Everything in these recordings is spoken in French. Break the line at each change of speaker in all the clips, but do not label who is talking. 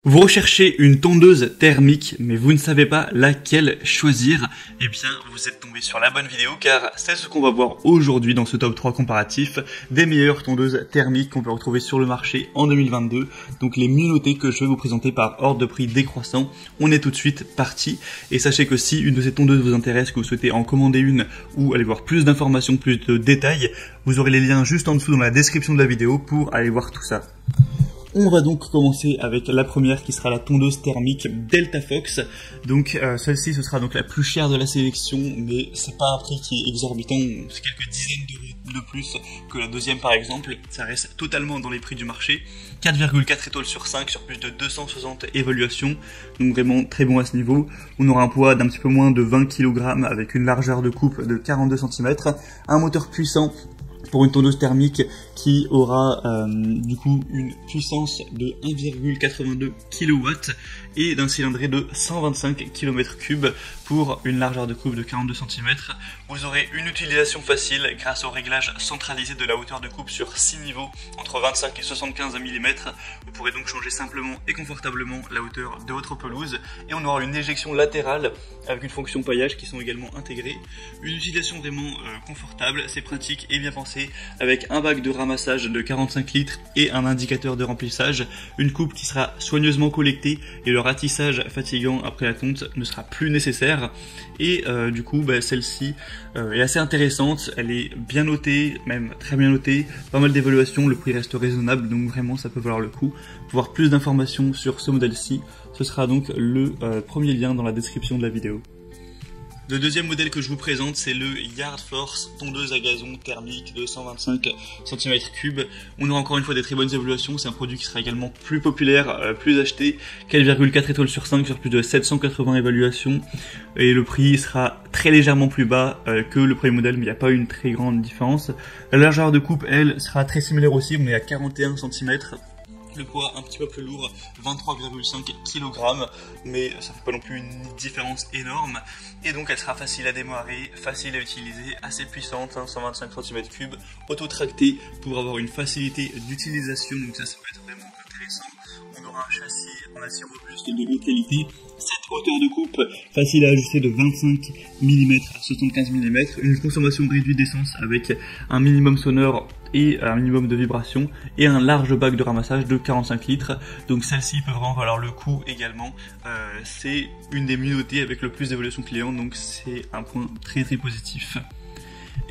Vous recherchez une tondeuse thermique, mais vous ne savez pas laquelle choisir. Eh bien, vous êtes tombé sur la bonne vidéo, car c'est ce qu'on va voir aujourd'hui dans ce top 3 comparatif des meilleures tondeuses thermiques qu'on peut retrouver sur le marché en 2022. Donc les mieux notées que je vais vous présenter par ordre de prix décroissant. On est tout de suite parti. Et sachez que si une de ces tondeuses vous intéresse, que vous souhaitez en commander une ou aller voir plus d'informations, plus de détails, vous aurez les liens juste en dessous dans la description de la vidéo pour aller voir tout ça. On va donc commencer avec la première qui sera la tondeuse thermique Delta Fox. Donc celle-ci ce sera donc la plus chère de la sélection, mais c'est pas un prix qui est exorbitant, c'est quelques dizaines d'euros de plus que la deuxième par exemple. Ça reste totalement dans les prix du marché. 4,4 étoiles sur 5 sur plus de 260 évaluations, donc vraiment très bon à ce niveau. On aura un poids d'un petit peu moins de 20 kg avec une largeur de coupe de 42 cm, un moteur puissant pour une tondeuse thermique qui aura du coup une puissance de 1,82 kW et d'un cylindré de 125 km3 pour une largeur de coupe de 42 cm. Vous aurez une utilisation facile grâce au réglage centralisé de la hauteur de coupe sur 6 niveaux entre 25 et 75 mm. Vous pourrez donc changer simplement et confortablement la hauteur de votre pelouse, et on aura une éjection latérale avec une fonction paillage qui sont également intégrées. Une utilisation vraiment confortable, c'est pratique et bien pensé, avec un bac de ramassage de 45 litres et un indicateur de remplissage, une coupe qui sera soigneusement collectée et le ratissage fatigant après la tonte ne sera plus nécessaire. Et du coup celle-ci est assez intéressante, elle est bien notée, même très bien notée, pas mal d'évaluations, le prix reste raisonnable, donc vraiment ça peut valoir le coup. Pour voir plus d'informations sur ce modèle-ci, ce sera donc le premier lien dans la description de la vidéo. Le deuxième modèle que je vous présente, c'est le Yard Force tondeuse à gazon thermique de 125 cm3. On aura encore une fois des très bonnes évaluations, c'est un produit qui sera également plus populaire, plus acheté, 4,4 étoiles sur 5 sur plus de 780 évaluations, et le prix sera très légèrement plus bas que le premier modèle, mais il n'y a pas une très grande différence. La largeur de coupe, elle, sera très similaire aussi, on est à 41 cm. Le poids un petit peu plus lourd, 23,5 kg, mais ça fait pas non plus une différence énorme. Et donc elle sera facile à démarrer, facile à utiliser, assez puissante, 125 cm3, auto-tractée pour avoir une facilité d'utilisation, donc ça peut être vraiment intéressant. On aura un châssis en acier robuste de haute qualité, cette hauteur de coupe facile à ajuster de 25 mm à 75 mm, une consommation réduite d'essence avec un minimum sonore et un minimum de vibration, et un large bac de ramassage de 45 litres. Donc celle-ci peut vraiment valoir le coup également. C'est une des mieux notées avec le plus d'évaluation client, donc c'est un point très très positif.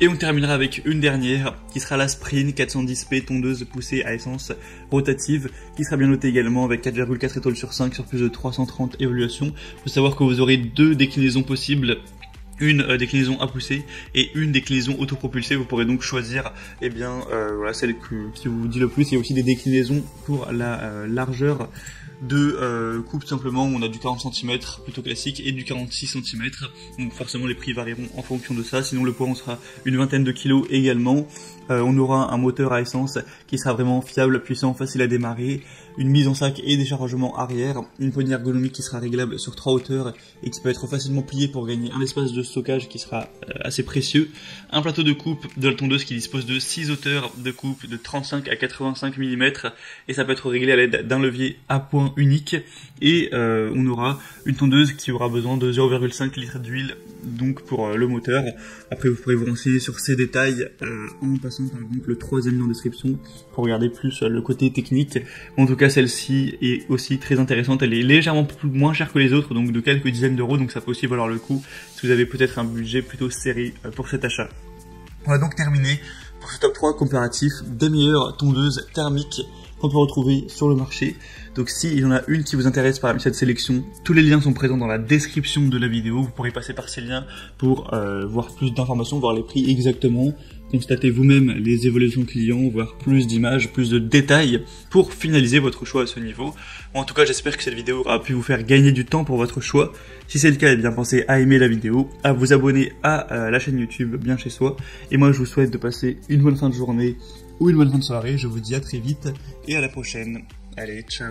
Et on terminera avec une dernière qui sera la Sprint 410P tondeuse poussée à essence rotative, qui sera bien notée également avec 4,4 étoiles sur 5 sur plus de 330 évaluations. Il faut savoir que vous aurez deux déclinaisons possibles, une déclinaison à pousser et une déclinaison autopropulsée. Vous pourrez donc choisir voilà, celle qui vous dit le plus. Il y a aussi des déclinaisons pour la largeur de coupe, simplement on a du 40 cm plutôt classique et du 46 cm, donc forcément les prix varieront en fonction de ça. Sinon le poids on sera une vingtaine de kilos également. On aura un moteur à essence qui sera vraiment fiable, puissant, facile à démarrer, une mise en sac et déchargement arrière, une poignée ergonomique qui sera réglable sur 3 hauteurs et qui peut être facilement pliée pour gagner un espace de stockage qui sera assez précieux, un plateau de coupe de la tondeuse qui dispose de 6 hauteurs de coupe de 35 à 85 mm, et ça peut être réglé à l'aide d'un levier à point unique, et on aura une tondeuse qui aura besoin de 0,5 litres d'huile donc pour le moteur. Après vous pourrez vous renseigner sur ces détails en passant par exemple le troisième lien en description pour regarder plus le côté technique. En tout cas celle-ci est aussi très intéressante, elle est légèrement moins chère que les autres, donc de quelques dizaines d'euros, donc ça peut aussi valoir le coup si vous avez peut-être un budget plutôt serré pour cet achat. On va donc terminer pour ce top 3 comparatif des meilleures tondeuses thermiques qu'on peut retrouver sur le marché. Donc s'il y en a une qui vous intéresse parmi cette sélection, tous les liens sont présents dans la description de la vidéo. Vous pourrez passer par ces liens pour voir plus d'informations, voir les prix exactement, constater vous-même les évolutions clients, voir plus d'images, plus de détails pour finaliser votre choix à ce niveau. En tout cas, j'espère que cette vidéo aura pu vous faire gagner du temps pour votre choix. Si c'est le cas, eh bien pensez à aimer la vidéo, à vous abonner à la chaîne YouTube Bien Chez Soi. Et moi, je vous souhaite de passer une bonne fin de journée ou une bonne fin de soirée. Je vous dis à très vite et à la prochaine. Allez, ciao.